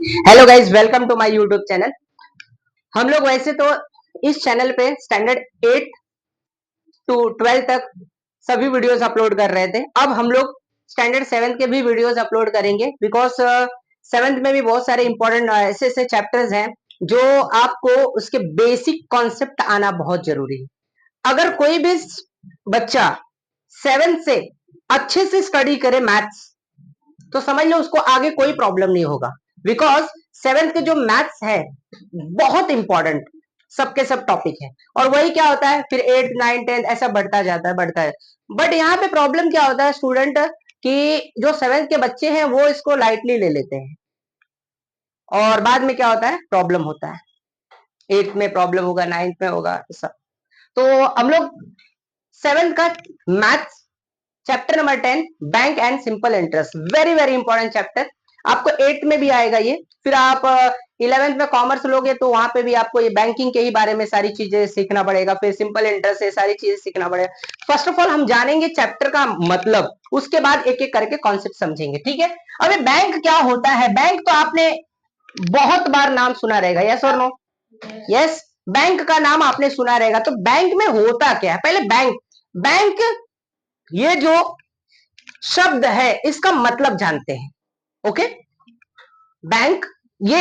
Hello guys, welcome to my YouTube channel. हम लोग वैसे तो इस चैनल पे स्टैंडर्ड 8 टू 12 तक सभी वीडियोस अपलोड कर रहे थे। अब हम लोग स्टैंडर्ड 7 के भी वीडियोस अपलोड करेंगे, बिकॉज 7th में भी बहुत सारे इंपॉर्टेंट ऐसे ऐसे चैप्टर्स हैं जो आपको उसके बेसिक कॉन्सेप्ट आना बहुत जरूरी है। अगर कोई भी बच्चा 7th से अच्छे से स्टडी करे मैथ्स, तो समझ लो उसको आगे कोई प्रॉब्लम नहीं होगा। बिकॉज 7th के जो मैथ्स है बहुत इंपॉर्टेंट, सबके सब टॉपिक है। और वही क्या होता है, फिर 8 9 10 ऐसा बढ़ता जाता है बढ़ता है। बट यहाँ पे प्रॉब्लम क्या होता है स्टूडेंट, कि जो 7th के बच्चे हैं वो इसको लाइटली ले लेते हैं, और बाद में क्या होता है, प्रॉब्लम होता है। 8th में प्रॉब्लम होगा, 9th में होगा ऐसा। तो हम लोग 7th का maths chapter number 10 bank and simple interest, very very important chapter. आपको 8th में भी आएगा ये। फिर आप 11th में कॉमर्स लोगे तो वहां पे भी आपको ये बैंकिंग के ही बारे में सारी चीजें सीखना पड़ेगा, फिर सिंपल इंटरेस्ट से सारी चीजें सीखना पड़ेगा। फर्स्ट ऑफ ऑल हम जानेंगे चैप्टर का मतलब, उसके बाद एक एक करके कॉन्सेप्ट समझेंगे, ठीक है। अभी बैंक क्या होता है, बैंक तो आपने बहुत बार नाम सुना रहेगा, यस और नो? यस, बैंक का नाम आपने सुना रहेगा। तो बैंक में होता क्या है, पहले बैंक बैंक ये जो शब्द है इसका मतलब जानते हैं। ओके, बैंक ये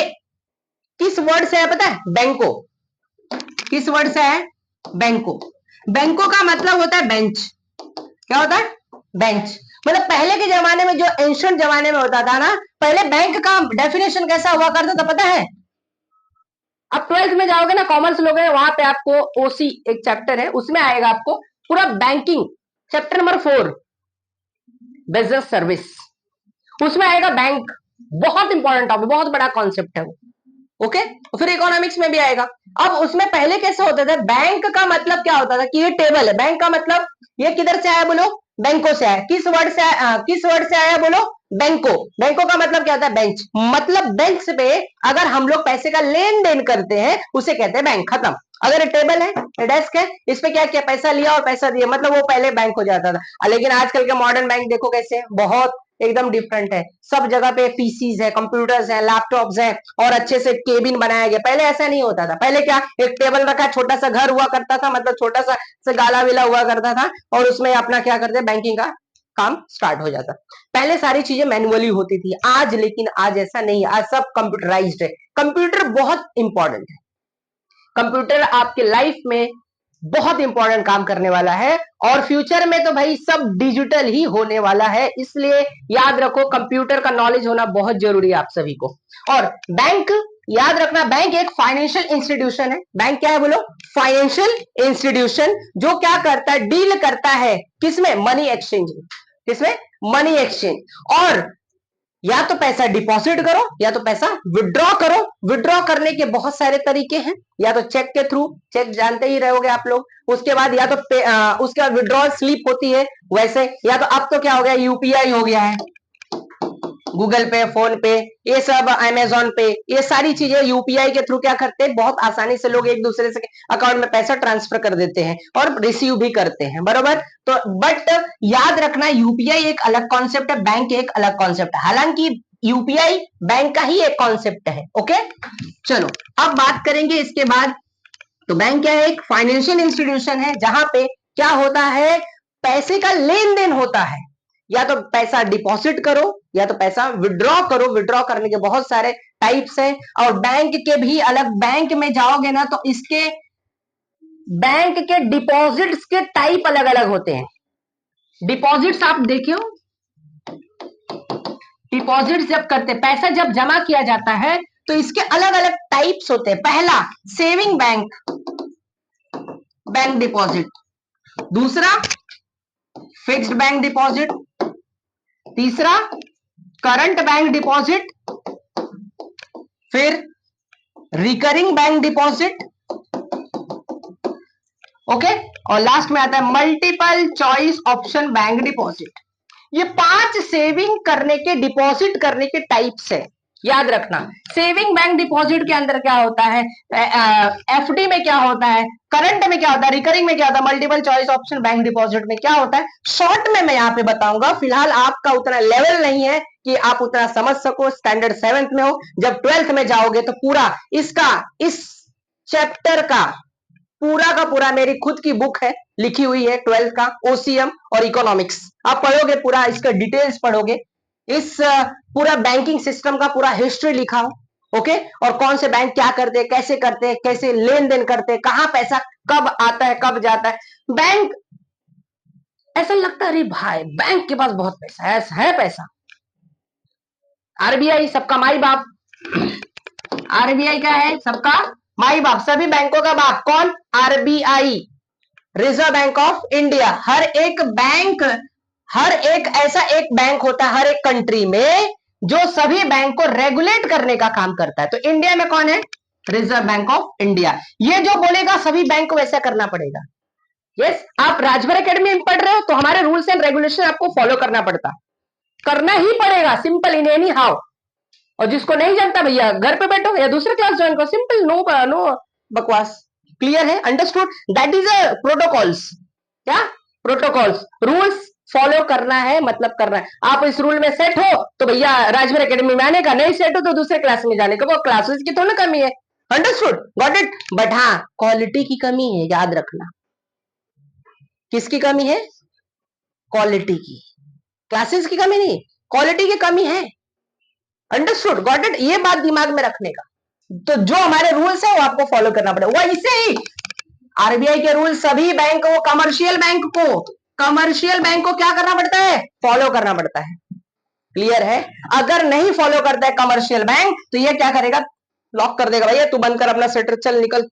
किस वर्ड से है पता है? बैंको। किस वर्ड से है? बैंको। बैंको का मतलब होता है बेंच। क्या होता है? बेंच। मतलब पहले के जमाने में, जो एंशिएंट जमाने में होता था ना, पहले बैंक का डेफिनेशन कैसा हुआ करता था पता है? अब 12th में जाओगे ना, कॉमर्स लोगे, वहां पे आपको ओसी एक चैप्टर है, उसमें आएगा आपको पूरा banking. Chapter number 4 business service, उसमें आएगा बैंक। बहुत इंपॉर्टेंट टॉपिक, बहुत बड़ा कॉन्सेप्ट है वो। ओके, फिर इकोनॉमिक्स में भी आएगा। अब उसमें पहले कैसे होता था, बैंक का मतलब क्या होता था कि ये टेबल है। बैंक का मतलब ये किधर से आया बोलो? बैंकों से आया। किस वर्ड से आया? किस वर्ड से आया बोलो? बैंको। बैंको का मतलब क्या होता है? बेंच। मतलब बेंच पे अगर हम लोग पैसे का लेन देन करते हैं उसे कहते हैं बैंक। खत्म। अगर ये टेबल है, ये डेस्क है, इस पे क्या किया, पैसा लिया और पैसा दिया, मतलब वो पहले बैंक हो जाता था। लेकिन आजकल के मॉडर्न बैंक देखो कैसे, बहुत एकदम डिफरेंट है। सब जगह पे पीसीज है, कंप्यूटर्स है, लैपटॉप्स है, और अच्छे से केबिन बनाया गया। पहले ऐसा नहीं होता था। पहले क्या, एक टेबल रखा, छोटा सा घर हुआ करता था, मतलब छोटा सा गाला विला हुआ करता था, और उसमें अपना क्या करते, बैंकिंग का काम स्टार्ट हो जाता। पहले सारी चीजें मैनुअली होती थी। आज लेकिन आज ऐसा नहीं है, आज सब कंप्यूटराइज्ड है। कंप्यूटर बहुत इंपॉर्टेंट है। कंप्यूटर आपके लाइफ में बहुत इंपॉर्टेंट काम करने वाला है, और फ्यूचर में तो भाई सब डिजिटल ही होने वाला है। इसलिए याद रखो, कंप्यूटर का नॉलेज होना बहुत जरूरी है आप सभी को। और बैंक, याद रखना, बैंक एक फाइनेंशियल इंस्टीट्यूशन है। बैंक क्या है बोलो? फाइनेंशियल इंस्टीट्यूशन, जो क्या करता है, डील करता है किसमें? मनी एक्सचेंज में। किसमें? Money exchange. और या तो पैसा डिपॉजिट करो या तो पैसा विड्रॉ करो। विड्रॉ करने के बहुत सारे तरीके हैं, या तो चेक के थ्रू, चेक जानते ही रहोगे आप लोग। उसके बाद या तो उसके बाद विड्रॉ स्लिप होती है वैसे, या तो अब तो क्या हो गया, यूपीआई हो गया है, गूगल पे, फोन पे, ये सब अमेजोन पे, ये सारी चीजें यूपीआई के थ्रू क्या करते हैं, बहुत आसानी से लोग एक दूसरे से अकाउंट में पैसा ट्रांसफर कर देते हैं और रिसीव भी करते हैं, बरोबर। तो बट याद रखना, यूपीआई एक अलग कॉन्सेप्ट है, बैंक एक अलग कॉन्सेप्ट है। हालांकि यूपीआई बैंक का ही एक कॉन्सेप्ट है। ओके, चलो अब बात करेंगे इसके बाद। तो बैंक क्या है? एक फाइनेंशियल इंस्टीट्यूशन है, जहां पे क्या होता है, पैसे का लेन देन होता है। या तो पैसा डिपॉजिट करो या तो पैसा विड्रॉ करो। विड्रॉ करने के बहुत सारे टाइप्स हैं, और बैंक के भी अलग। बैंक में जाओगे ना तो इसके बैंक के डिपॉजिट्स के टाइप अलग अलग होते हैं। डिपॉजिट्स आप देखियो, डिपॉजिट जब करते, पैसा जब जमा किया जाता है तो इसके अलग अलग टाइप्स होते हैं। पहला, सेविंग बैंक, बैंक डिपॉजिट। दूसरा, फिक्स्ड बैंक डिपॉजिट। तीसरा, करंट बैंक डिपॉजिट। फिर रिकरिंग बैंक डिपॉजिट। ओके, और लास्ट में आता है multiple choice option bank deposit. ये 5 सेविंग करने के, डिपॉजिट करने के टाइप्स है। याद रखना। सेविंग बैंक डिपॉजिट के अंदर क्या होता है, एफडी में क्या होता है, करंट में क्या होता है, रिकरिंग में क्या होता है, multiple choice option bank deposit में क्या होता है, शॉर्ट में मैं यहाँ पे बताऊंगा। फिलहाल आपका उतना लेवल नहीं है कि आप उतना समझ सको, स्टैंडर्ड 7th में हो, जब 12th में जाओगे तो पूरा इसका, इस चैप्टर का पूरा मेरी खुद की बुक है, लिखी हुई है 12th का ओसीएम और इकोनॉमिक्स, आप पढ़ोगे पूरा, इसका डिटेल्स पढ़ोगे, इस पूरा बैंकिंग सिस्टम का पूरा हिस्ट्री लिखा हो, ओके, और कौन से बैंक क्या करते हैं, कैसे लेन देन करते हैं, कहां पैसा कब आता है कब जाता है। बैंक ऐसा लगता है अरे भाई बैंक के पास बहुत पैसा है पैसा। आरबीआई सबका माई बाप, आरबीआई क्या है, सबका माई बाप, सभी बैंकों का बाप कौन, RBI, reserve bank of India. हर एक बैंक, हर एक ऐसा एक बैंक होता है हर एक कंट्री में जो सभी बैंक को रेगुलेट करने का काम करता है। तो इंडिया में कौन है, रिजर्व बैंक ऑफ इंडिया। ये जो बोलेगा सभी बैंक को वैसा करना पड़ेगा। यस, आप राजभर एकेडमी में पढ़ रहे हो तो हमारे रूल्स एंड रेगुलेशन आपको फॉलो करना पड़ता, करना ही पड़ेगा, सिंपल इन एनी हाउ। और जिसको नहीं जानता भैया घर पे बैठो या दूसरे क्लास ज्वाइन करो, सिंपल, नो बकवास, क्लियर है, understood, that is a protocols. क्या प्रोटोकॉल्स, रूल्स फॉलो करना है, मतलब करना है। आप इस रूल में सेट हो तो भैया राजभर एकेडमी में आने का, नहीं सेट हो तो दूसरे क्लास में जाने का, वो क्लासेस की थोड़ी कमी है, अंडरस्टूड, गॉट इट। बट हाँ क्वालिटी की कमी है, याद रखना। किसकी कमी है, क्वालिटी की, क्लासेस की कमी नहीं, क्वालिटी की कमी है, अंडरस्टूड, गॉट इट, ये बात दिमाग में रखने का। तो जो हमारे रूल्स है वो आपको फॉलो करना पड़ेगा, वैसे ही आरबीआई के रूल सभी बैंक को, कमर्शियल बैंक को क्या करना पड़ता है, फॉलो करना पड़ता है, क्लियर है। अगर नहीं फॉलो करता है कमर्शियल बैंक तो ये क्या करेगा, लॉक कर देगा, भैया तू बंद कर अपना सेटर, चल निकल,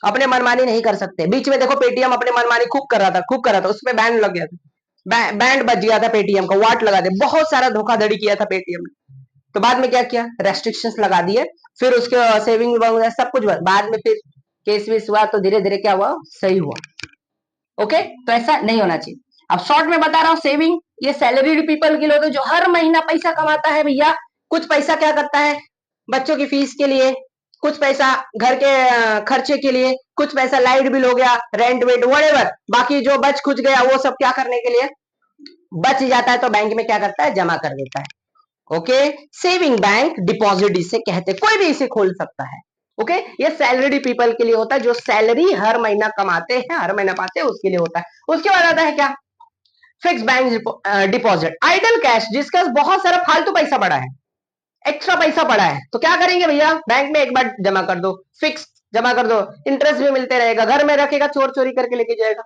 अपने मनमानी नहीं कर सकते। बीच में देखो पेटीएम अपने मनमानी खूब कर रहा था, उसमें बैन लग गया था, बैंड बच गया था पेटीएम का, वाट लगा दे, बहुत सारा धोखाधड़ी किया था पेटीएम ने। तो बाद में क्या किया, रेस्ट्रिक्शंस लगा दिए, फिर उसके सेविंग सब कुछ बाद में फिर केस वेस हुआ तो धीरे धीरे क्या हुआ, सही हुआ, ओके। तो ऐसा नहीं होना चाहिए। अब शॉर्ट में बता रहा हूं, सेविंग ये सैलरीड पीपल के लिए होता है जो हर महीना पैसा कमाता है भैया। कुछ पैसा क्या करता है, बच्चों की फीस के लिए, कुछ पैसा घर के खर्चे के लिए, कुछ पैसा लाइट बिल हो गया, रेंट वेट व्हाटएवर, बाकी जो बच खुच गया वो सब क्या करने के लिए बच जाता है तो बैंक में क्या करता है, जमा कर देता है, ओके। सेविंग बैंक डिपॉजिट इसे कहते हैं, कोई भी इसे खोल सकता है, ओके। ये सैलरी पीपल के लिए होता है जो सैलरी हर महीना कमाते हैं, हर महीना पाते हैं, उसके लिए होता है। उसके बाद आता है क्या, fix bank deposit, idle cash, जिसका बहुत सारा फालतू पैसा पड़ा है, एक्स्ट्रा पैसा पड़ा है, तो क्या करेंगे भैया, बैंक में एक बार जमा कर दो, फिक्स जमा कर दो, इंटरेस्ट भी मिलते रहेगा, घर में रखेगा, चोर चोरी करके लेके जाएगा,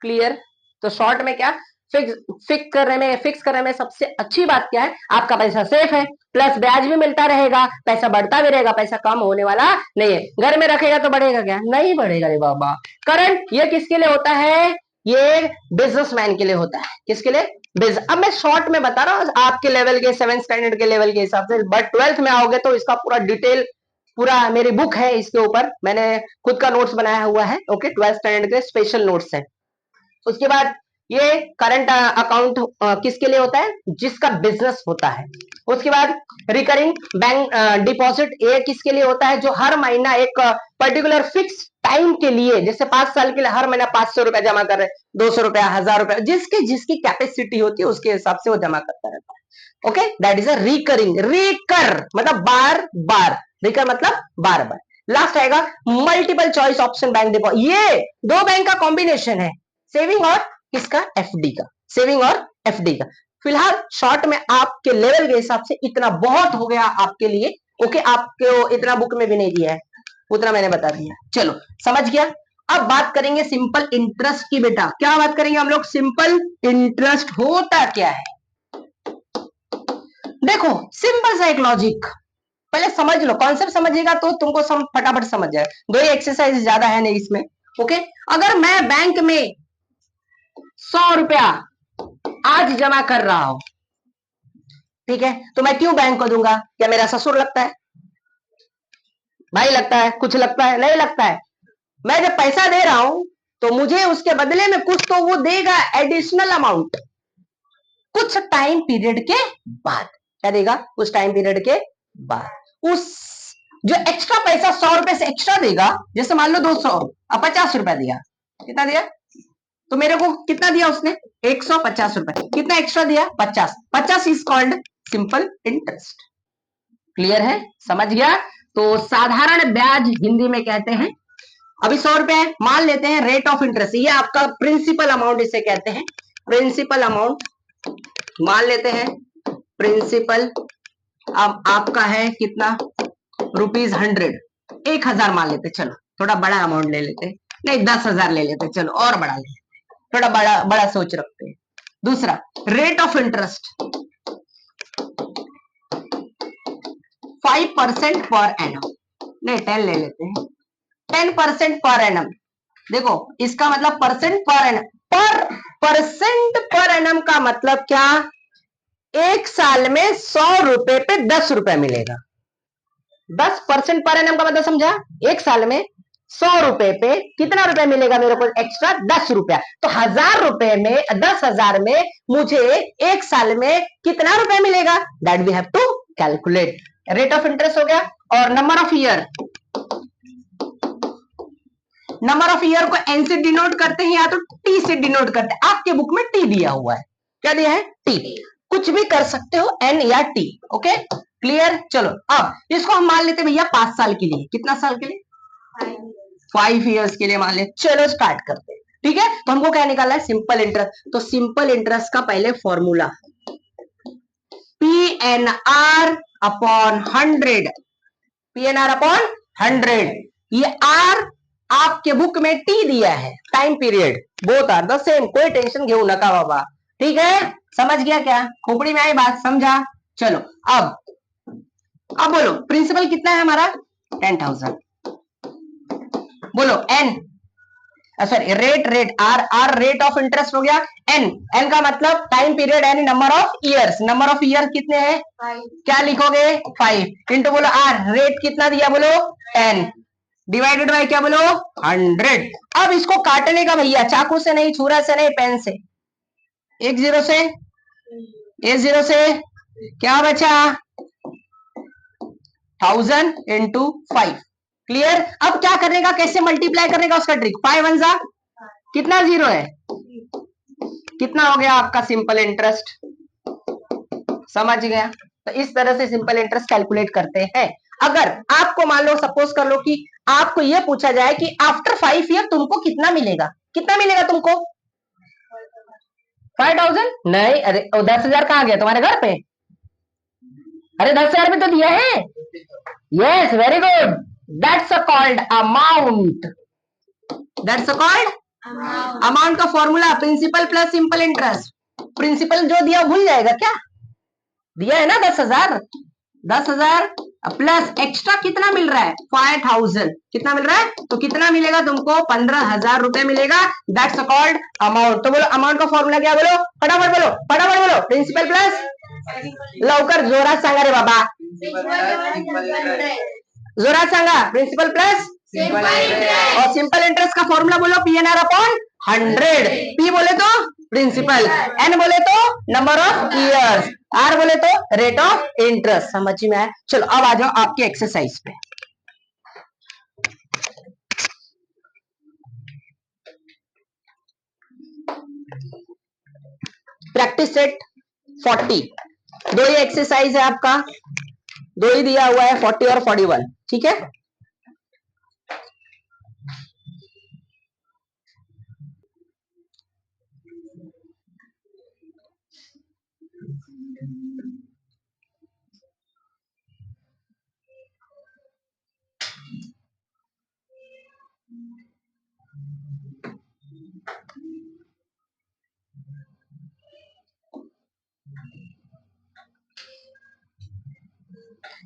क्लियर। तो शॉर्ट में क्या, फिक्स करने में सबसे अच्छी बात क्या है, आपका पैसा सेफ है, प्लस ब्याज भी मिलता रहेगा, पैसा बढ़ता भी रहेगा, पैसा कम होने वाला नहीं है। घर में रखेगा तो बढ़ेगा क्या, नहीं बढ़ेगा रे बाबा। करंट ये किसके लिए होता है, ये बिजनेसमैन के लिए होता है, किसके लिए, अब मैं शॉर्ट में बता रहा हूँ आपके लेवल के, 7th स्टैंडर्ड के लेवल के हिसाब से, बट 12th में आओगे तो इसका पूरा डिटेल, पूरा मेरी बुक है, इसके ऊपर मैंने खुद का नोट्स बनाया हुआ है, ओके। 12th स्टैंडर्ड के स्पेशल नोट्स है। उसके बाद ये करंट अकाउंट किसके लिए होता है, जिसका बिजनेस होता है। उसके बाद रिकरिंग बैंक डिपॉजिट, ये किसके लिए होता है, जो हर महीना एक पर्टिकुलर फिक्स टाइम के लिए, जैसे 5 साल के लिए हर महीना 500 रुपया जमा कर रहे, 200 रुपया, 1000 रुपया, जिसकी कैपेसिटी होती है उसके हिसाब से वो जमा करता रहता है, okay. That is a recurring, recur मतलब बार बार, रिकर मतलब बार बार। लास्ट आएगा multiple choice option bank deposit, ये दो बैंक का कॉम्बिनेशन है, सेविंग और किसका, एफडी का, सेविंग और एफडी का। फिलहाल शॉर्ट में आपके लेवल के हिसाब से इतना बहुत हो गया आपके लिए, ओके। आपको इतना बुक में भी नहीं दिया है, उतना मैंने बता दिया, चलो समझ गया। अब बात करेंगे सिंपल इंटरेस्ट की, बेटा क्या बात करेंगे हम लोग, सिंपल इंटरेस्ट होता क्या है। देखो सिंपल सा एक लॉजिक, पहले समझ लो, कॉन्सेप्ट समझिएगा तो तुमको फटाफट समझ जाए, दो ही एक्सरसाइज ज्यादा है नहीं इसमें, ओके। अगर मैं बैंक में 100 रुपया आज जमा कर रहा हूं, ठीक है, तो मैं क्यों बैंक को दूंगा, क्या मेरा ससुर लगता है, भाई लगता है, कुछ लगता है, नहीं लगता है। मैं जब पैसा दे रहा हूं तो मुझे उसके बदले में कुछ तो वो देगा, एडिशनल अमाउंट, कुछ टाइम पीरियड के बाद, क्या देगा, उस टाइम पीरियड के 12। उस जो एक्स्ट्रा पैसा 100 रुपए से एक्स्ट्रा देगा, जैसे मान लो 200 अब 50 रुपया दिया, कितना दिया, तो मेरे को कितना दिया उसने 150 रुपए, कितना एक्स्ट्रा दिया 50, 50 is called simple interest. Clear है, समझ गया। तो साधारण ब्याज हिंदी में कहते हैं, अभी 100 रुपए है, मान लेते हैं रेट ऑफ इंटरेस्ट, ये आपका प्रिंसिपल अमाउंट इसे कहते हैं, प्रिंसिपल अमाउंट मान लेते हैं, प्रिंसिपल अब आपका है कितना ₹100, 1000 मान लेते, चलो थोड़ा बड़ा अमाउंट ले लेते, नहीं 10,000 ले लेते, चलो और बड़ा ले लेते, थोड़ा बड़ा बड़ा सोच रखते हैं। दूसरा rate of interest 5% per annum, नहीं 10 ले लेते हैं, 10% पर एनम। देखो इसका मतलब percent per annum, percent per annum का मतलब क्या, एक साल में 100 रुपए पे 10 रुपए मिलेगा। 10% पर एनम का मतलब समझा, एक साल में 100 रुपए पे कितना रुपए मिलेगा मेरे को एक्स्ट्रा, 10 रुपया। तो 1000 रुपए में 10,000 में मुझे एक साल में कितना रुपए मिलेगा, that we have to calculate. Rate of interest हो गया। और number of year, number of year को एन से डिनोट करते हैं या तो टी से डिनोट करते हैं, आपके बुक में टी दिया हुआ है, क्या दिया है टी, कुछ भी कर सकते हो एन या टी, ओके क्लियर। चलो अब इसको हम मान लेते भैया 5 साल के लिए, कितना साल के लिए 5 ईयर्स के लिए मान ले। चलो स्टार्ट करते हैं, ठीक है। तो हमको क्या निकालना है, सिंपल इंटरेस्ट। तो सिंपल इंटरेस्ट का पहले formula PNR upon 100, PNR upon 100, ये आर आपके बुक में टी दिया है, time period both are the same, कोई टेंशन घेऊ नका बाबा, ठीक है। समझ गया क्या, खोपड़ी में आई बात, समझा। चलो अब बोलो प्रिंसिपल कितना है हमारा 10,000, बोलो N sorry rate R rate of interest हो गया, एन का मतलब टाइम पीरियड यानी number of years, number of year कितने हैं 5, क्या लिखोगे 5 इंटू बोलो आर रेट कितना दिया बोलो 10 डिवाइडेड बाय क्या बोलो 100। अब इसको काटने का भैया, चाकू से नहीं, छुरा से नहीं, पेन से, एक जीरो से, एक जीरो से क्या बचा 1000 इंटू 5, क्लियर। अब क्या करने का, कैसे मल्टीप्लाई करने का उसका ट्रिक, 5 1 जा कितना जीरो है, कितना हो गया आपका सिंपल इंटरेस्ट, समझ गया। तो इस तरह से सिंपल इंटरेस्ट कैलकुलेट करते हैं। अगर आपको मान लो सपोज कर लो कि आपको यह पूछा जाए कि आफ्टर 5 ईयर तुमको कितना मिलेगा, कितना मिलेगा तुमको 5,000, नहीं अरे 10,000 कहां गया तुम्हारे घर पे, अरे 10,000 में तो दिया है, yes very good, that's called amount, that's called amount का formula principal plus simple interest. Principal जो दिया भूल जाएगा क्या, दिया है ना 10,000, 10,000 प्लस एक्स्ट्रा कितना मिल रहा है 5,000, कितना मिल रहा है, तो कितना मिलेगा तुमको 15,000 रुपए मिलेगा, दैट्स कॉल्ड अमाउंट। तो बोलो अमाउंट का फॉर्मूला क्या, बोलो फटाफट बोलो, फटाफट बोलो, प्रिंसिपल प्लस, लवकर जोरात सांगा रे बाबा, जोरात सांगा, प्रिंसिपल प्लस और सिंपल इंटरेस्ट का फॉर्मूला बोलो PNR अपॉन 100, P बोले तो प्रिंसिपल, N बोले तो नंबर ऑफ ईयर्स, R बोले तो रेट ऑफ इंटरेस्ट, समझ में आया। चलो अब आ जाओ आपके एक्सरसाइज पे। प्रैक्टिस सेट 40, दो ही एक्सरसाइज है आपका, दो ही दिया हुआ है 40 और 41, ठीक है।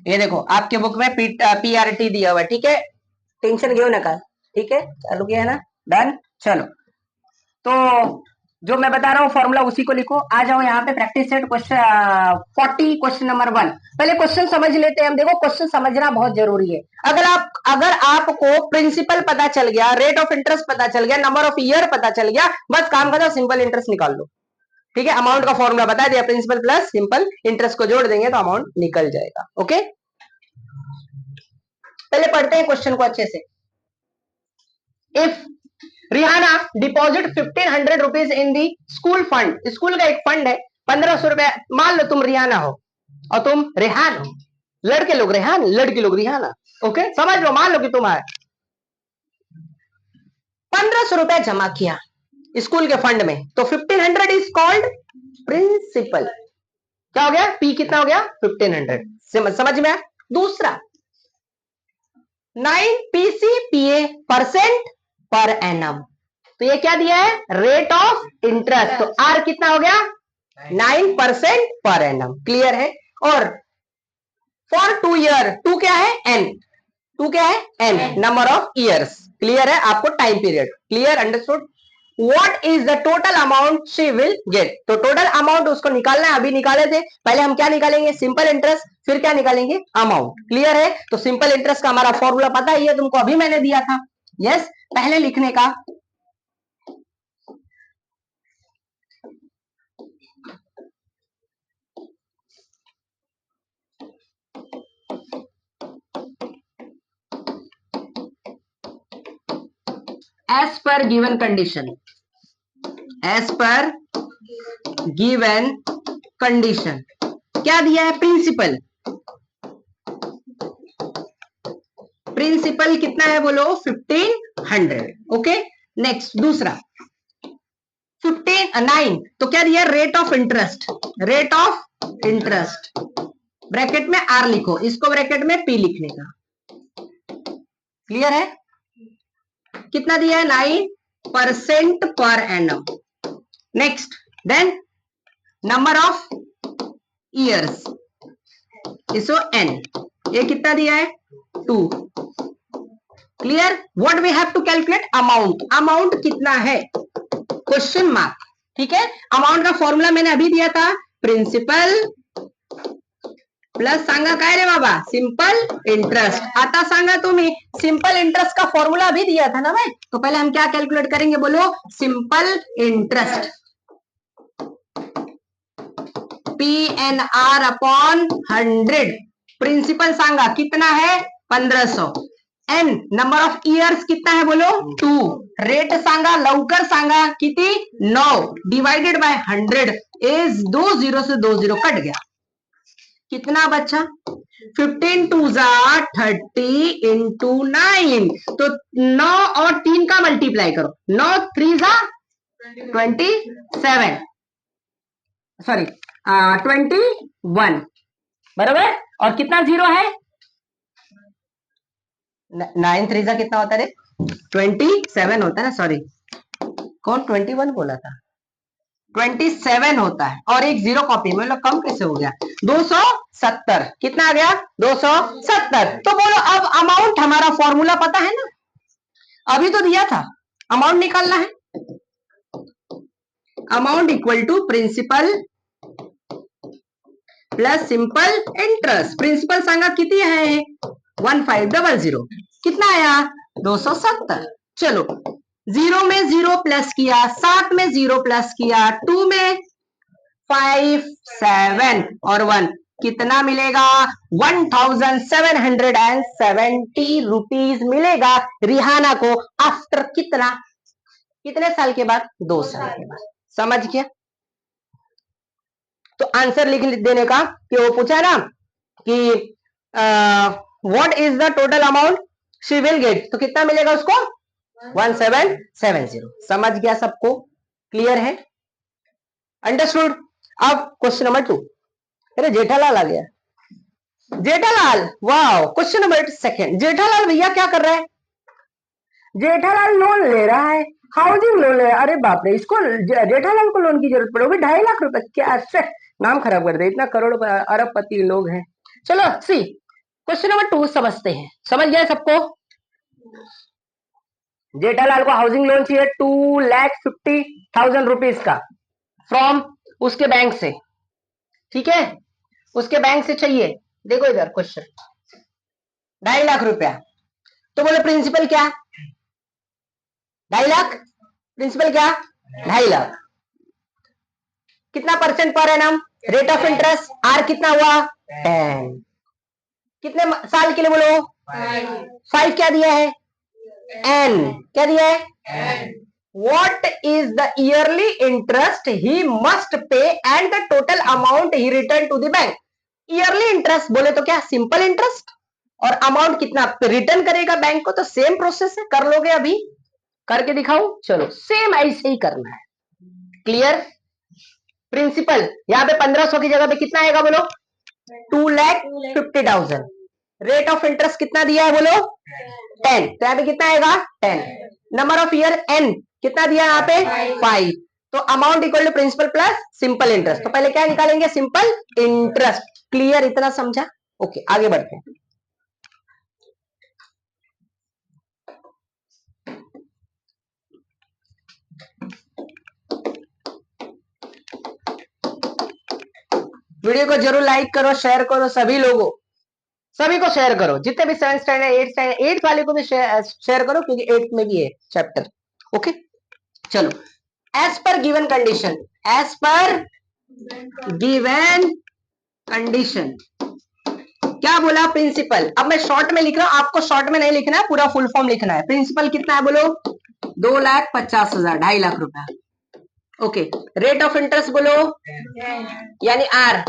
ये देखो आपके बुक में PRT दिया हुआ है, ठीक है, टेंशन क्यों ना कर, ठीक है, चालू किया है ना, डन। चलो तो जो मैं बता रहा हूँ फॉर्मूला उसी को लिखो। आ जाओ यहाँ पे practice set question 40 question number 1, पहले क्वेश्चन समझ लेते हैं हम। देखो क्वेश्चन समझना बहुत जरूरी है। अगर आपको प्रिंसिपल पता चल गया, रेट ऑफ इंटरेस्ट पता चल गया, नंबर ऑफ ईयर पता चल गया, बस काम करो सिंपल इंटरेस्ट निकाल लो, ठीक है। अमाउंट का फॉर्मूला बता दिया, प्रिंसिपल प्लस सिंपल इंटरेस्ट को जोड़ देंगे तो अमाउंट निकल जाएगा, ओके। पहले पढ़ते हैं क्वेश्चन को अच्छे से। If Rehana deposit 1500 rupees in the school fund, school का एक फंड है 1500 रुपया। मान लो तुम रिहाना हो और तुम रेहान हो, लड़के लोग रेहान, लड़की लोग रिहाना, ओके समझ लो, मान लो कि तुम आए 1500 रुपया जमा किया स्कूल के फंड में, तो 1500 इज कॉल्ड प्रिंसिपल। क्या हो गया? पी कितना हो गया? 1500। समझ में आया? दूसरा 9 पीसीपीए परसेंट पर एनम, तो ये क्या दिया है? Rate of interest. तो आर कितना हो गया? 9% पर एनम। क्लियर है? और फॉर 2 ईयर, 2 क्या है? एन, 2 क्या है? N, number of years. Clear है? आपको time period clear, understood. What is the total amount she will get? तो टोटल अमाउंट उसको निकालना है, अभी निकाले थे। पहले हम क्या निकालेंगे? सिंपल इंटरेस्ट, फिर क्या निकालेंगे? अमाउंट। क्लियर है? तो सिंपल इंटरेस्ट का हमारा फॉर्मूला पता ही है तुमको, अभी मैंने दिया था। यस, पहले लिखने का as per given condition, as per given condition क्या दिया है? प्रिंसिपल, प्रिंसिपल कितना है बोलो? 1500। ओके, नेक्स्ट दूसरा 9, तो क्या दिया? Rate of interest, rate of interest bracket में आर लिखो, इसको ब्रैकेट में पी लिखने का। क्लियर है? कितना दिया है? 9% per annum. Next then number of years, इसो एन, ये कितना दिया है? 2। Clear? What we have to calculate? Amount. Amount कितना है? Question mark. ठीक है, अमाउंट का फॉर्मूला मैंने अभी दिया था, प्रिंसिपल प्लस सांगा काय रे बाबा? Simple interest. आता सांगा तुम्ही सिंपल इंटरेस्ट का फॉर्मूला अभी दिया था ना भाई, तो पहले हम क्या कैलकुलेट करेंगे बोलो? Simple interest, PNR upon 100। Principal सांगा कितना है? 1500। एन, नंबर ऑफ इयर्स कितना है बोलो? 2। रेट सांगा, लवकर सांगा, किती? 9 डिवाइडेड बाय 100 इज 2 0 से 2 0 कट गया, कितना बचा? 15 2 30 इंटू 9, तो 9 और 3 का मल्टीप्लाई करो, 9 3 27, सॉरी 21 बराबर। और कितना जीरो है? 9 3 कितना होता है? 27 होता है ना, सॉरी कौन 21 बोला था? 27 होता है, और एक जीरो कॉपी में, मतलब कम कैसे हो गया? 270। कितना आ गया? 270। तो बोलो अब अमाउंट, हमारा फॉर्मूला पता है ना, अभी तो दिया था, अमाउंट निकालना है। Amount equal to principal plus simple interest. Principal सांगा किती है? 1500। कितना आया? 270। चलो, 0 में 0 प्लस किया, 7 में 0 प्लस किया, 2 में 5 7 और 1, कितना मिलेगा? 1770 रुपीज मिलेगा रिहाना को आफ्टर कितना? कितने साल के बाद? 2 साल के बाद। समझ गया? तो आंसर लिख देने का कि वो पूछा ना कि what is the total amount she will get, तो कितना मिलेगा उसको? 1770। समझ गया सबको? क्लियर है? अंडरस्टूड? अब क्वेश्चन नंबर 2। अरे जेठालाल आ गया, जेठालाल, वाह। Question number 2। जेठालाल भैया क्या कर रहा है? जेठालाल लोन ले रहा है, हाउसिंग लोन ले रहा है। अरे बाप रे, इसको जेठालाल को लोन की जरूरत पड़ेगी? 2.5 लाख रुपए? क्या नाम खराब कर दे, इतना करोड़ अरबपति लोग हैं। चलो सी क्वेश्चन नंबर 2 समझते हैं। समझ गया सबको? जेठालाल को हाउसिंग लोन चाहिए 2,50,000 रुपीज का फ्रॉम उसके बैंक से। ठीक है, उसके बैंक से चाहिए। देखो इधर क्वेश्चन, 2.5 लाख रुपया। तो बोले प्रिंसिपल क्या? 2.5 लाख। प्रिंसिपल क्या? 2.5 लाख। कितना percent per annum? Rate of interest R कितना हुआ? 10। कितने साल के लिए बोलो? 5 क्या दिया है? एन क्या दिया है? What is the yearly interest he must pay and the total amount he return to the bank? Yearly interest बोले तो क्या? Simple interest. और अमाउंट कितना रिटर्न करेगा बैंक को, तो सेम प्रोसेस है। कर लोगे? अभी करके दिखाऊं? चलो सेम ऐसे ही करना है। क्लियर? प्रिंसिपल यहाँ पे 1500 की जगह पे कितना आएगा बोलो? 2,50,000। रेट ऑफ इंटरेस्ट कितना दिया है बोलो? 10। तो यहाँ पे कितना आएगा? 10। नंबर ऑफ ईयर n कितना दिया यहाँ पे? 5। तो amount equal to principal plus simple interest. तो पहले क्या निकालेंगे? Simple interest. क्लियर? इतना समझा? ओके, आगे बढ़ते हैं। वीडियो को जरूर लाइक करो, शेयर करो, सभी को शेयर करो, जितने भी 7th स्टैंडर्ड 8th वाले को भी शेयर करो, क्योंकि 8th में भी है चैप्टर। ओके चलो, as per given condition, as per given condition क्या बोला? प्रिंसिपल। अब मैं शॉर्ट में लिख रहा हूं, आपको शॉर्ट में नहीं लिखना है, पूरा फुल फॉर्म लिखना है। प्रिंसिपल कितना है बोलो? 2,50,000, 2.5 लाख रुपया। ओके, रेट ऑफ इंटरेस्ट बोलो? यानी आर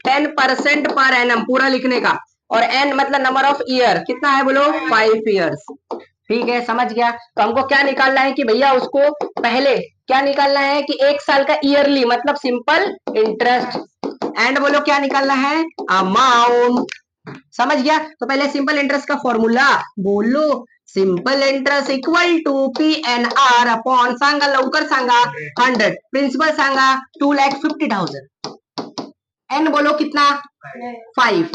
10% पर एनम, पूरा लिखने का। और एन मतलब नंबर ऑफ ईयर, कितना है बोलो? 5 ईयर्स। ठीक है, समझ गया। तो हमको क्या निकालना है कि भैया उसको पहले क्या निकालना है कि 1 साल का ईयरली मतलब सिंपल इंटरेस्ट। एंड बोलो क्या निकालना है? अमाउंट। समझ गया? तो पहले सिंपल इंटरेस्ट का फॉर्मूला बोलो। Simple interest equal to P N R upon, सांगा लवकर सांगा, 100। प्रिंसिपल सांगा 2,50,000। एन बोलो कितना? 5।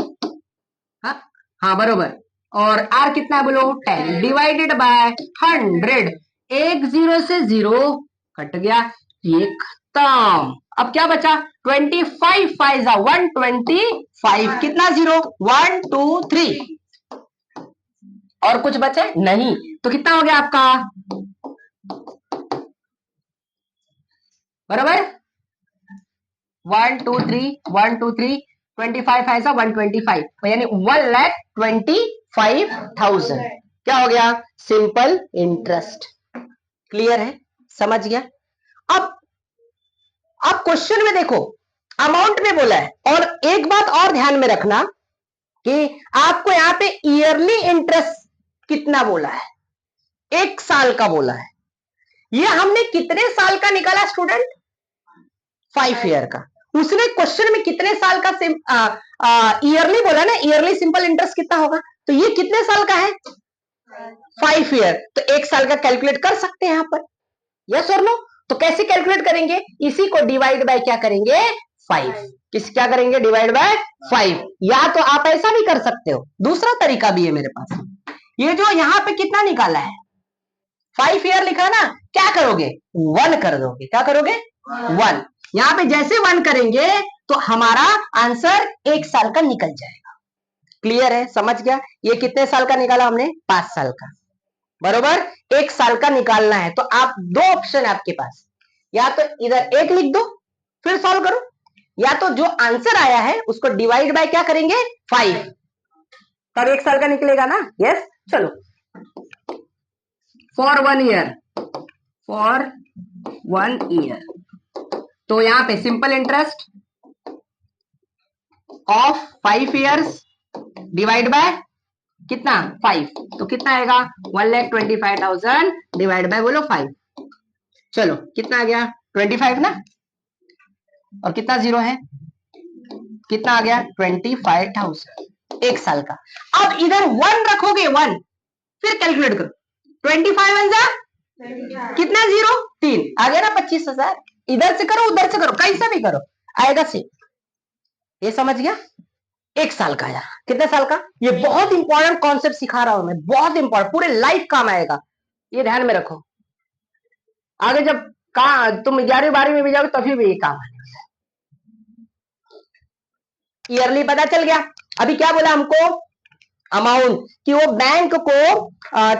हाँ बरोबर। और आर कितना है बोलो? 10 डिवाइडेड बाय 100। एक 0 से 0 कट गया, ये खत्म। अब क्या बचा? 25 5 125। कितना 0? 1 2 3। और कुछ बचे नहीं, तो कितना हो गया आपका? बराबर 1 2 3 1 2 3 25 ऐसा 125, यानी 1,25,000 क्या हो गया? Simple interest. क्लियर है? समझ गया? अब क्वेश्चन में देखो, अमाउंट में बोला है। और एक बात और ध्यान में रखना कि आपको यहां पे ईयरली इंटरेस्ट कितना बोला है? 1 साल का बोला है। ये हमने कितने साल का निकाला स्टूडेंट? 5 ईयर का। उसने क्वेश्चन में कितने साल का ईयरली बोला ना, ईयरली सिंपल इंटरेस्ट कितना होगा? तो ये कितने साल का है? 5 ईयर। तो 1 साल का कैलकुलेट कर सकते हैं यहां पर, यस और नो? तो कैसे कैलकुलेट करेंगे? इसी को डिवाइड बाय क्या करेंगे? 5। क्या करेंगे? Divide by 5। या तो आप ऐसा भी कर सकते हो, दूसरा तरीका भी है मेरे पास। ये जो यहां पे कितना निकाला है? 5 ईयर लिखा ना, क्या करोगे? 1 कर दोगे। क्या करोगे? 1। यहां पे जैसे 1 करेंगे तो हमारा आंसर 1 साल का निकल जाएगा। क्लियर है? समझ गया? ये कितने साल का निकाला हमने? 5 साल का। बरोबर, 1 साल का निकालना है तो आप दो ऑप्शन है आपके पास, या तो इधर 1 लिख दो फिर सॉल्व करो, या तो जो आंसर आया है उसको डिवाइड बाय क्या करेंगे? 5। तब 1 साल का निकलेगा ना? यस। चलो, फॉर 1 ईयर, फॉर 1 ईयर, तो यहां पे simple interest of 5 years divide by कितना? 5। तो कितना आएगा? 1,25,000 डिवाइड बाय बोलो 5। चलो कितना आ गया? 25 ना, और कितना 0 है? कितना आ गया? 25,000, 1 साल का। अब इधर 1 रखोगे, 1 फिर कैलकुलेट करो। 25 वन जा कितना? 0 3 आ गया ना? 25,000। इधर से करो उधर से करो, कैसा भी करो आएगा से। ये समझ गया? 1 साल का आया। कितने साल का? ये बहुत इंपॉर्टेंट कॉन्सेप्ट सिखा रहा हूं मैं, बहुत इंपॉर्टेंट, पूरे लाइफ काम आएगा, ये ध्यान में रखो। आगे जब तुम 11वीं 12वीं में भी जाओगे तभी भी ये काम आने वाला है। ईयरली पता चल गया। अभी क्या बोला हमको? अमाउंट, कि वो बैंक को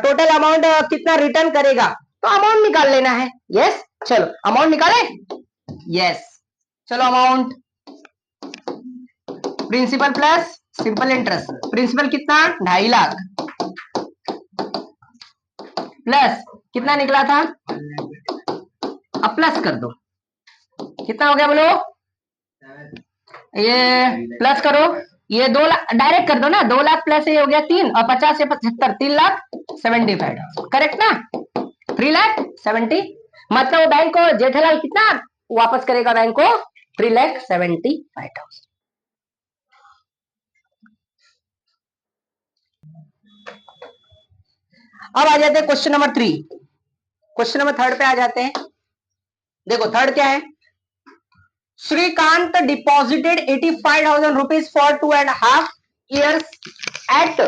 टोटल अमाउंट कितना रिटर्न करेगा, तो अमाउंट निकाल लेना है। यस, चलो अमाउंट निकाले। यस, चलो amount principal plus simple interest principal कितना 2.5 लाख प्लस कितना निकला था, अब प्लस कर दो, कितना हो गया बोलो, ये प्लस करो, ये 2 लाख डायरेक्ट कर दो ना, 2 लाख प्लस ये हो गया 3 और 50 से 75 3,75,000 करेक्ट ना, 3,70,000 मतलब वो बैंक को जेठालाल कितना वापस करेगा बैंक को 3,75,000। अब आ जाते हैं क्वेश्चन नंबर 3, क्वेश्चन नंबर 3 पे आ जाते हैं। देखो 3 क्या है, Shrikant deposited 85,000 rupees for 2.5 years at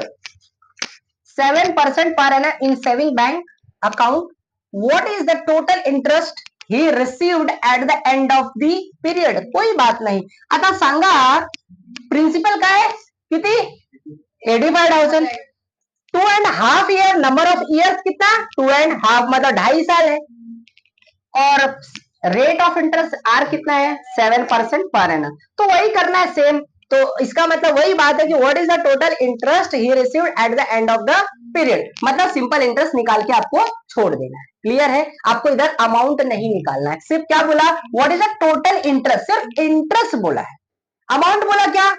7% per annum in saving bank account. What is the total interest he received at the end of the period? कोई बात नहीं, आता सांगा प्रिंसिपल काय किती 85,000, 2.5 ईयर, नंबर ऑफ ईयर्स कितना 2.5 मतलब 2.5 साल है, और रेट ऑफ इंटरेस्ट आर कितना है 7% पर एनम, तो वही करना है सेम, तो इसका मतलब वही बात है कि what is the total interest he received at the end of the period, मतलब सिंपल इंटरेस्ट निकाल के आपको छोड़ देना है। क्लियर है, आपको इधर अमाउंट नहीं निकालना है, सिर्फ क्या बोला what is the total interest, सिर्फ इंटरेस्ट बोला है, अमाउंट बोला क्या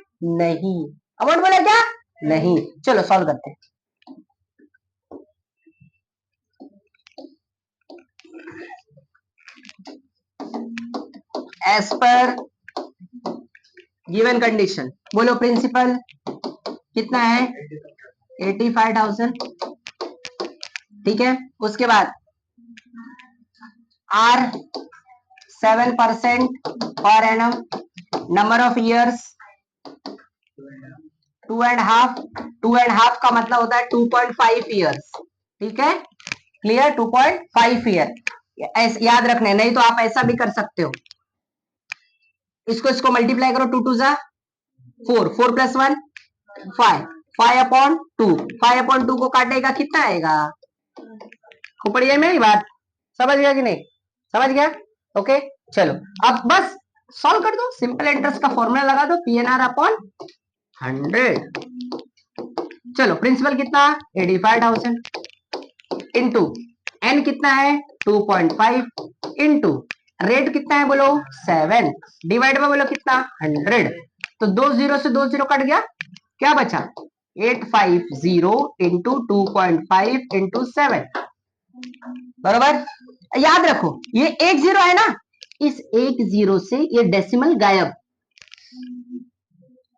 नहीं, अमाउंट बोला क्या नहीं। चलो सॉल्व करते हैं। एज पर गिवन कंडीशन बोलो प्रिंसिपल कितना है 85,000, ठीक है, उसके बाद are 7% per annum, number of years 2.5 का मतलब होता है 2.5 ईयर्स, ठीक है क्लियर, 2.5 ईयर याद रखने, नहीं तो आप ऐसा भी कर सकते हो, इसको मल्टीप्लाई करो, 2 2 जा 4, 4 + 1 5, 5/2, 5/2 को काटेगा कितना आएगा, खोपड़िया में ही बात समझ गया कि नहीं, समझ गया, ओके। चलो अब बस सॉल्व कर दो, सिंपल इंटरेस्ट का फॉर्मूला लगा दो, PNR/100। चलो प्रिंसिपल कितना 85,000 इंटू एन कितना है 2.5 इंटू रेट कितना है बोलो 7 डिवाइड में बोलो कितना 100, तो 2 0 से 2 0 कट गया, क्या बचा 850 इंटू 2.5 इंटू 7, बरोबर। याद रखो ये 1 0 है ना, इस 1 0 से ये डेसिमल गायब,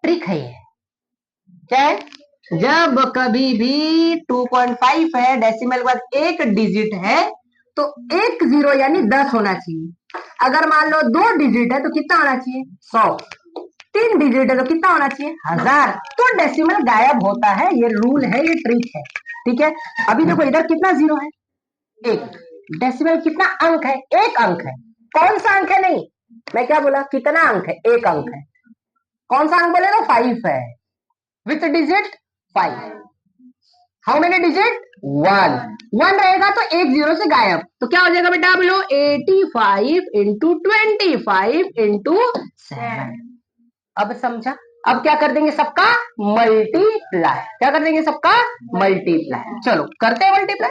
ट्रिक है ये, क्या है, जब कभी भी 2.5 है डेसिमल के बाद एक डिजिट है तो 1 0 यानी 10 होना चाहिए, अगर मान लो 2 डिजिट है तो कितना होना चाहिए 100, 3 डिजिट है तो कितना होना चाहिए 1000, तो डेसिमल गायब होता है, ये रूल है, ये ट्रिक है, ठीक है। अभी देखो इधर कितना 0 है, 1, डेसिमल कितना अंक है, 1 अंक है, कौन सा अंक है, नहीं मैं क्या बोला कितना अंक है, 1 अंक है, कौन सा अंक बोले तो 5 है, with digit 5, how many digit 1, 1 रहेगा तो 1 0 से गायब, तो क्या हो जाएगा बेटा बोलो 85 इंटू 25 इंटू 7, अब समझा, अब क्या कर देंगे सबका मल्टीप्लाई, क्या कर देंगे सबका मल्टीप्लाई, चलो करते हैं मल्टीप्लाई।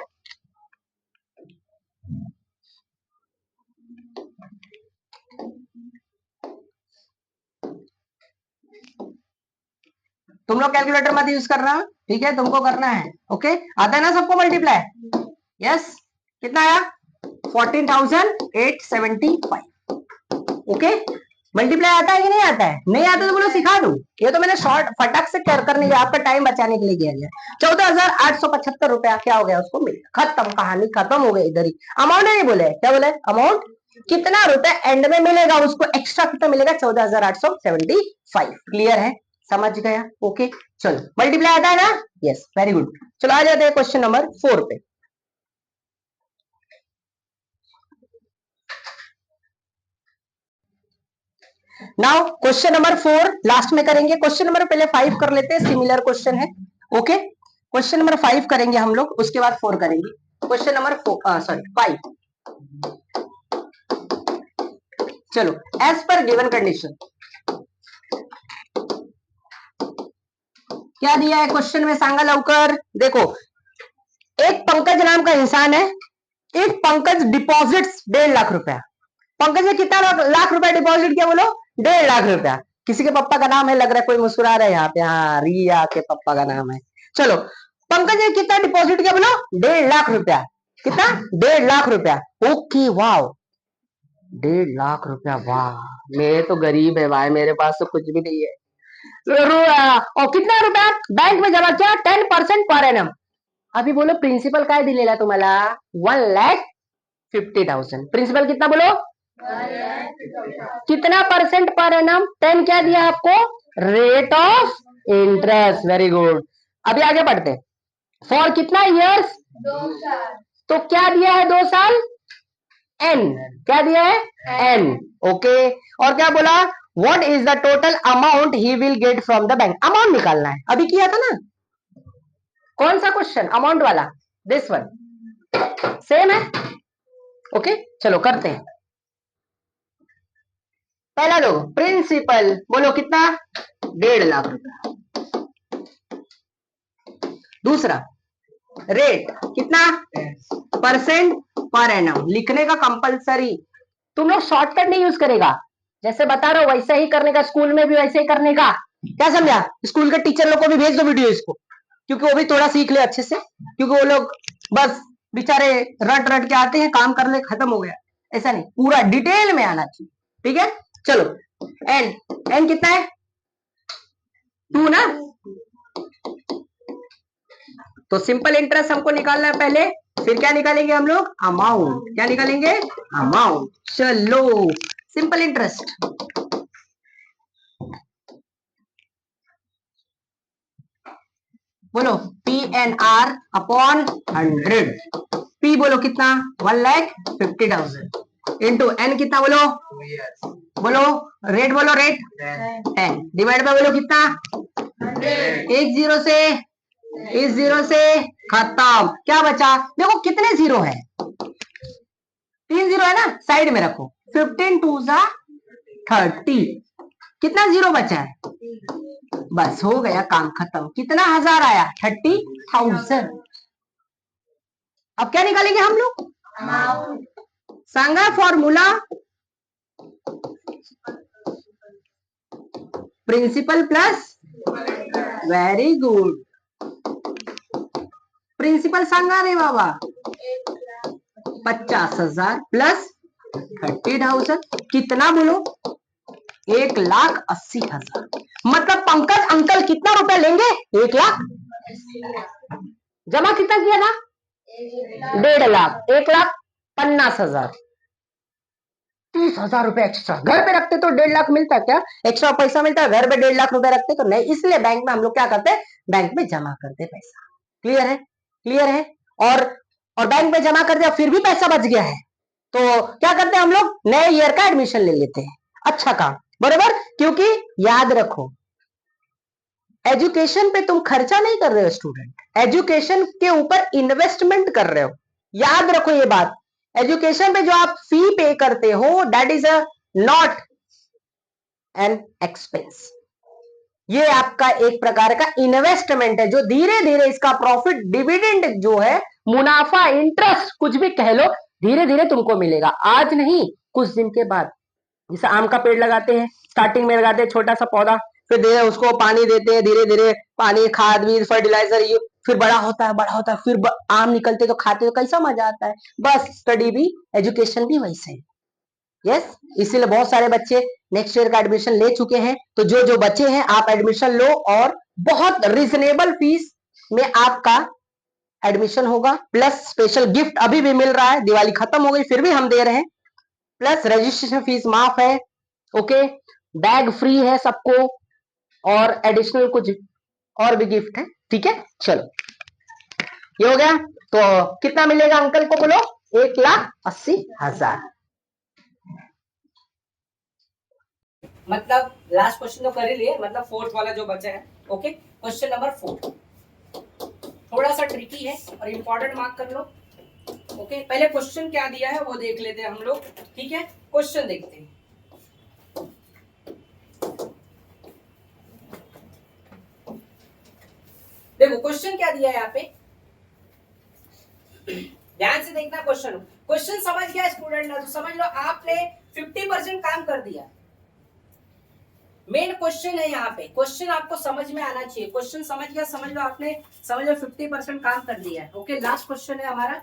तुम लोग कैलकुलेटर मत यूज करना, ठीक है, तुमको करना है, ओके, आता है ना सबको मल्टीप्लाई, यस, कितना आया 14,875, ओके, मल्टीप्लाई आता है कि नहीं आता है, नहीं आता तो बोलो सिखा दूं, ये तो मैंने शॉर्ट फटक से करने के आपका टाइम बचाने के लिए किया गया। 14,875 रुपया क्या हो गया उसको मिल, खत्म, कहानी खत्म हो गई, इधर ही अमाउंट नहीं बोले, क्या बोले अमाउंट कितना रुपए एंड में मिलेगा उसको, एक्स्ट्रा कितना मिलेगा 14,875, क्लियर है, समझ गया, ओके। चलो मल्टीप्लाई आता है ना, यस वेरी गुड। चलो आ जाते हैं क्वेश्चन नंबर 4 पे। नाउ क्वेश्चन नंबर 4 लास्ट में करेंगे, क्वेश्चन नंबर पहले 5 कर लेते हैं, सिमिलर क्वेश्चन है, ओके। क्वेश्चन नंबर 5 करेंगे हम लोग, उसके बाद 4 करेंगे, क्वेश्चन नंबर 5। चलो एज पर गिवन कंडीशन, क्या दिया है क्वेश्चन में, सांगा लवकर। देखो, एक पंकज नाम का इंसान है, एक पंकज डिपॉजिट्स 1.5 लाख रुपया। पंकज ने कितना लाख रुपया डिपॉजिट किया, बोलो 1.5 लाख रुपया। किसी के पापा का नाम है, लग रहा है कोई मुस्कुरा रहा है यहाँ पे, हाँ रिया के पापा का नाम है। चलो, पंकज ने कितना डिपॉजिट किया, बोलो 1.5 लाख रुपया। कितना? 1.5 लाख रुपया। ओके, वाह, 1.5 लाख रुपया, वाह। मेरे तो गरीब है भाई, मेरे पास तो कुछ भी नहीं है। और कितना रुपया बैंक में जमा किया? 10% पर एनम। अभी बोलो प्रिंसिपल काय दिलेला तुम्हाला? 1,50,000। प्रिंसिपल कितना बोलो? कितना परसेंट पर एनम? 10 क्या दिया आपको? Rate of interest. Very good. अभी आगे बढ़ते। फॉर कितना ईयर्स? 2 साल। तो क्या दिया है 2 साल? एन। क्या दिया है? एन। ओके। और क्या बोला? What is the total amount he will get from the bank? Amount निकालना है। अभी किया था ना, कौन सा क्वेश्चन? अमाउंट वाला। दिस वन सेम है। ओके, चलो करते हैं। पहला लो, प्रिंसिपल बोलो कितना? 1.5 लाख रुपया। दूसरा, रेट कितना? Percent per annum. लिखने का कंपलसरी। तुम लोग शॉर्टकट नहीं यूज करेगा, जैसे बता रहा हूं वैसे ही करने का, स्कूल में भी वैसे ही करने का। क्या समझा? स्कूल के टीचर लोग को भी भेज दो वीडियो इसको, क्योंकि वो भी थोड़ा सीख ले अच्छे से, क्योंकि वो लोग बस बेचारे रट रट के आते हैं, काम कर ले, खत्म हो गया। ऐसा नहीं, पूरा डिटेल में आना चाहिए। ठीक है, चलो। एन, एन कितना है? 2 ना। तो सिंपल इंटरेस्ट हमको निकालना है पहले, फिर क्या निकालेंगे हम लोग? अमाउंट। क्या निकालेंगे? अमाउंट। चलो, सिंपल इंटरेस्ट। बोलो PNR अपॉन 100। P बोलो कितना? 1,50,000 इंटू N कितना बोलो? बोलो रेट, बोलो रेट 10 डिवाइड बाय बोलो कितना? 1 जीरो से, इस जीरो से खत्म। क्या बचा? देखो कितने जीरो है, 3 जीरो है ना, साइड में रखो। 15 2 30। कितना जीरो बचा है? बस हो गया, काम खत्म। कितना हजार आया? 30,000। अब क्या निकालेंगे हम लोग? सांगा formula, principal plus, very good. Principal सांगा रे बाबा, 50,000 प्लस 30,000। कितना बोलो? 1,80,000। मतलब पंकज अंकल कितना रुपया लेंगे? 1,00,000। जमा कितना किया था? 1.5 लाख। 1,50,000। 30,000 रुपए एक्स्ट्रा। घर पे रखते तो 1.5 लाख मिलता, क्या एक्स्ट्रा पैसा मिलता? घर पे 1.5 लाख रुपए रखते तो नहीं, इसलिए बैंक में हम लोग क्या करते? बैंक में जमा करते पैसा। क्लियर है? क्लियर है? और बैंक में जमा कर दिया, फिर भी पैसा बच गया है, तो क्या करते हैं हम लोग? नए ईयर का एडमिशन ले लेते हैं। अच्छा काम, बरोबर। क्योंकि याद रखो, एजुकेशन पे तुम खर्चा नहीं कर रहे हो स्टूडेंट, एजुकेशन के ऊपर इन्वेस्टमेंट कर रहे हो। याद रखो ये बात, एजुकेशन पे जो आप फी पे करते हो, that is a not an expense. ये आपका एक प्रकार का इन्वेस्टमेंट है, जो धीरे धीरे इसका प्रॉफिट, डिविडेंड जो है, मुनाफा, इंटरेस्ट, कुछ भी कह लो, धीरे धीरे तुमको मिलेगा। आज नहीं, कुछ दिन के बाद। जैसे आम का पेड़ लगाते हैं, स्टार्टिंग में लगाते हैं छोटा सा पौधा, फिर धीरे उसको पानी देते हैं, धीरे धीरे पानी, खाद, बीज, फर्टिलाइजर, ये फिर बड़ा होता है, बड़ा होता है, फिर आम निकलते तो खाते तो कैसा मजा आता है। बस स्टडी भी, एजुकेशन भी वैसे है। यस, इसीलिए बहुत सारे बच्चे नेक्स्ट ईयर का एडमिशन ले चुके हैं। तो जो जो बच्चे हैं, आप एडमिशन लो, और बहुत रिजनेबल फीस में आपका एडमिशन होगा, प्लस स्पेशल गिफ्ट अभी भी मिल रहा है। दिवाली खत्म हो गई फिर भी हम दे रहे हैं, प्लस रजिस्ट्रेशन फीस माफ है। ओके, बैग फ्री है सबको, और एडिशनल कुछ और भी गिफ्ट है। ठीक है, चलो ये हो गया। तो कितना मिलेगा अंकल को, बोलो? 1,80,000। मतलब लास्ट क्वेश्चन तो कर ही लिए, मतलब फोर्थ वाला जो बचा है। ओके, क्वेश्चन नंबर 4 थोड़ा सा ट्रिकी है और इंपॉर्टेंट, मार्क कर लो। ओके, पहले क्वेश्चन क्या दिया है वो देख लेते हैं हम लोग। ठीक है, क्वेश्चन देखते हैं। देखो क्वेश्चन क्या दिया है यहाँ पे, ध्यान से देखना क्वेश्चन। क्वेश्चन समझ गया स्टूडेंट ना, तो समझ लो आपने 50% काम कर दिया। मेन क्वेश्चन है यहाँ पे, क्वेश्चन आपको समझ में आना चाहिए। क्वेश्चन समझ गया, समझ लो आपने, समझ लो 50% काम कर दिया है। ओके, लास्ट क्वेश्चन है हमारा।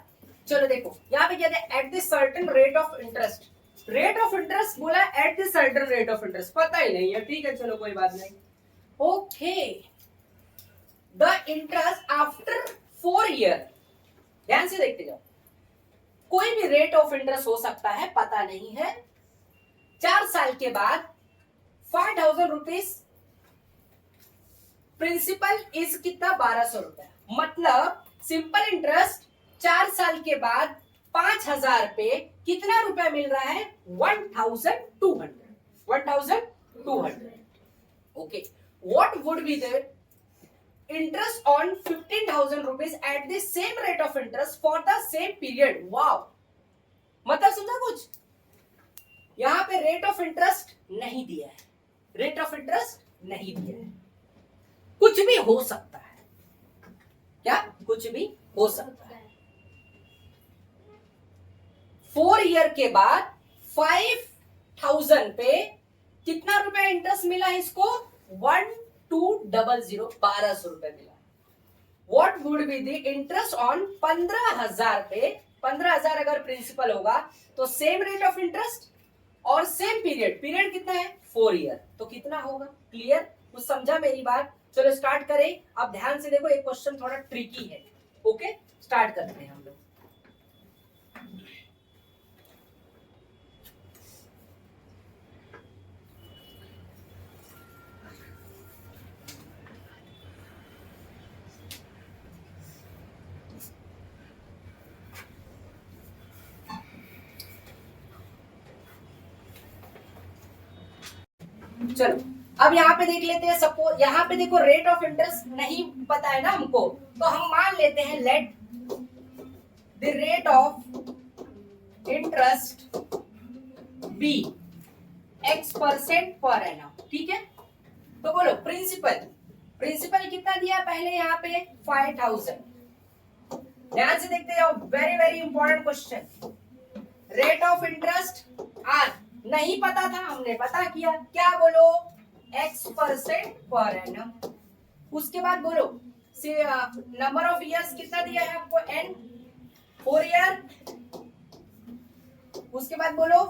चलो देखो यहाँ पे कहते हैं at this certain rate of interest. Rate of interest बोला, at this certain rate of interest पता ही नहीं है, ठीक है चलो कोई बात नहीं। Okay, the interest after 4 year, ध्यान से देखते जाओ, कोई भी रेट ऑफ इंटरेस्ट हो सकता है, पता नहीं है। 4 साल के बाद 5000 रुपीज, प्रिंसिपल इज कितना 1200 रुपए, मतलब सिंपल इंटरेस्ट 4 साल के बाद 5000 पे कितना रुपया मिल रहा है, 1200। Okay, what would be the interest on 15,000 rupees at the same rate of interest for the same period. Wow, मतलब समझा कुछ, यहां पे रेट ऑफ इंटरेस्ट नहीं दिया है, रेट ऑफ इंटरेस्ट नहीं दिया है, कुछ भी हो सकता है, क्या कुछ भी हो सकता है। 4 ईयर के बाद 5000 पे कितना रुपया इंटरेस्ट मिला है इसको, 1200, 1200 रुपए मिला। What would be the interest on 15,000 पे, 15,000 अगर प्रिंसिपल होगा तो सेम रेट ऑफ इंटरेस्ट और सेम पीरियड, पीरियड कितना है 4 ईयर, तो कितना होगा। क्लियर, कुछ समझा मेरी बात। चलो स्टार्ट करें। अब ध्यान से देखो, एक क्वेश्चन थोड़ा ट्रिकी है। ओके, स्टार्ट करते हैं हम लोग। चलो अब यहाँ पे देख लेते हैं। सपोज यहाँ पे देखो रेट ऑफ इंटरेस्ट नहीं पता है ना हमको, तो हम मान लेते हैं let the rate of interest be X% per annum, ठीक है। तो बोलो प्रिंसिपल, प्रिंसिपल कितना दिया पहले यहाँ पे 5000। ध्यान से देखते जाओ, very very important question. Rate of interest R नहीं पता था, हमने पता किया, क्या बोलो X% पर एनम। उसके बाद बोलो नंबर ऑफ इयर्स कितना दिया है आपको n, 4 ईयर। उसके बाद बोलो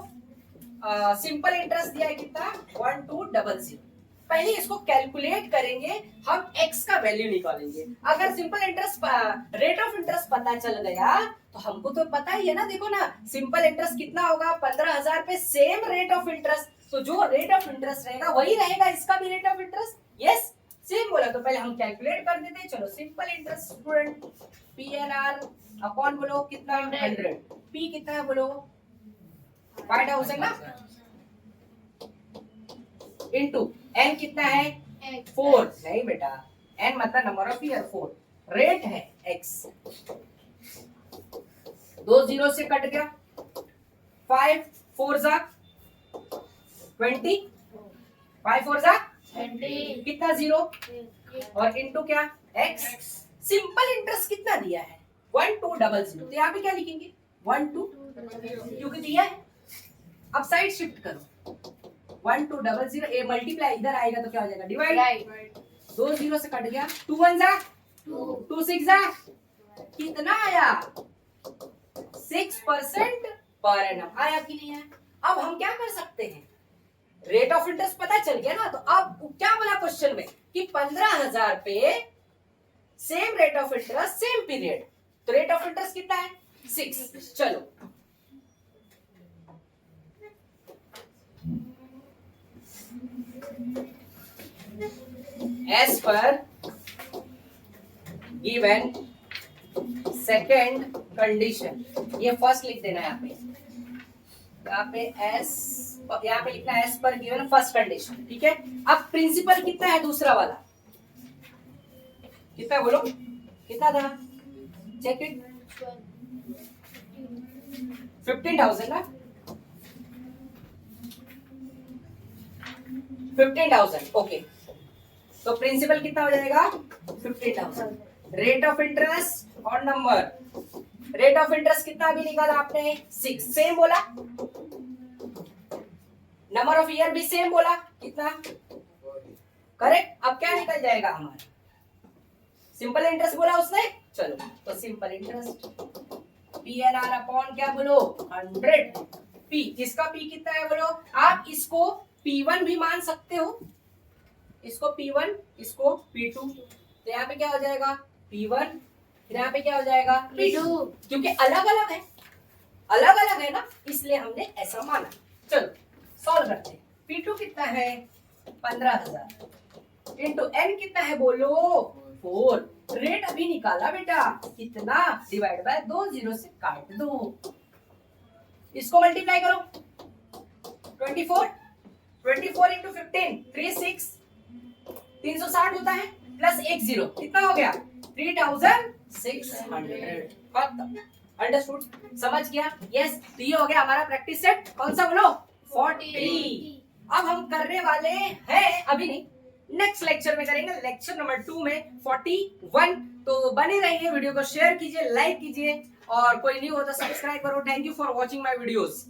सिंपल इंटरेस्ट दिया है कितना 1200। पहले इसको कैलकुलेट करेंगे, हम x का वैल्यू निकालेंगे। अगर simple interest rate of interest पता चल गया तो हमको तो पता ही है ना, देखो ना सिंपल इंटरेस्ट कितना होगा 15,000 पे सेम रेट ऑफ इंटरेस्ट, तो जो रेट ऑफ इंटरेस्ट रहेगा वही रहेगा इसका भी rate of interest. Yes, same बोला तो पहले हम कैलकुलेट कर देते हैं। चलो simple interest student PNR upon बोलो कितना 100, P कितना है बोलो 5000 ना, इनटू n कितना है 4, नहीं बेटा n मतलब नंबर ऑफ ईयर 4, रेट है x, 2 जीरो से कट गया, 5 4 जा 20, 5 4 जा 20, कितना जीरो और इनटू क्या x। सिंपल इंटरेस्ट कितना दिया है 1200, तो यहाँ पे क्या लिखेंगे 1200 क्योंकि दिया है। अब साइड शिफ्ट करो, 1200 ए मल्टीप्लाई इधर आएगा तो क्या हो जाएगा डिवाइड, 2 जीरो से कट गया, 2 1 जा 2 6 जा, कितना आया 6% पर एनम आया कि नहीं है। अब हम क्या कर सकते हैं, रेट ऑफ इंटरेस्ट पता चल गया ना, तो अब क्या बोला क्वेश्चन में कि 15,000 पे same rate of interest same period, तो रेट ऑफ इंटरेस्ट कितना है 6। चलो as per given second condition, ये फर्स्ट लिख देना है यहाँ पे एस, यहाँ पे लिखना है as per given first condition, ठीक है। अब प्रिंसिपल कितना है दूसरा वाला, कितना बोलो कितना था, चेक इट 15,000 ना, 15,000 ओके। तो प्रिंसिपल कितना हो जाएगा 15,000, रेट ऑफ इंटरेस्ट और नंबर। रेट ऑफ इंटरेस्ट कितना भी निकाला आपने 6, सेम बोला। नंबर ऑफ ईयर भी सेम बोला, कितना करेक्ट। अब क्या निकल जाएगा हमारा, सिंपल इंटरेस्ट बोला उसने। चलो तो सिंपल इंटरेस्ट PNR अपॉन क्या बोलो 100 P। इसका P कितना है बोलो, आप इसको P1 भी मान सकते हो, इसको P1 इसको P2। तो यहाँ पे क्या हो जाएगा P1, फिर यहाँ पे क्या हो जाएगा P2, क्योंकि अलग अलग है ना, इसलिए हमने ऐसा माना। चलो सॉल्व करते हैं। P2 कितना है 15,000 इंटू n कितना है बोलो 4। रेट अभी निकाला बेटा, कितना डिवाइड बाय 2 0 से काट दो, इसको मल्टीप्लाई करो 24 इंटू 15 36 360 होता है, प्लस 1 0 कितना हो गया 3600। अंडरस्टूड, समझ गया? यस। तो ये हो गया हमारा प्रैक्टिस सेट, कौन सा बोलो 40। अब हम करने वाले हैं, अभी नहीं नेक्स्ट लेक्चर में करेंगे, लेक्चर नंबर 2 में 41। तो बने रहिए, वीडियो को शेयर कीजिए, लाइक कीजिए, और कोई न्यू हो तो सब्सक्राइब करो। Thank you for watching my videos.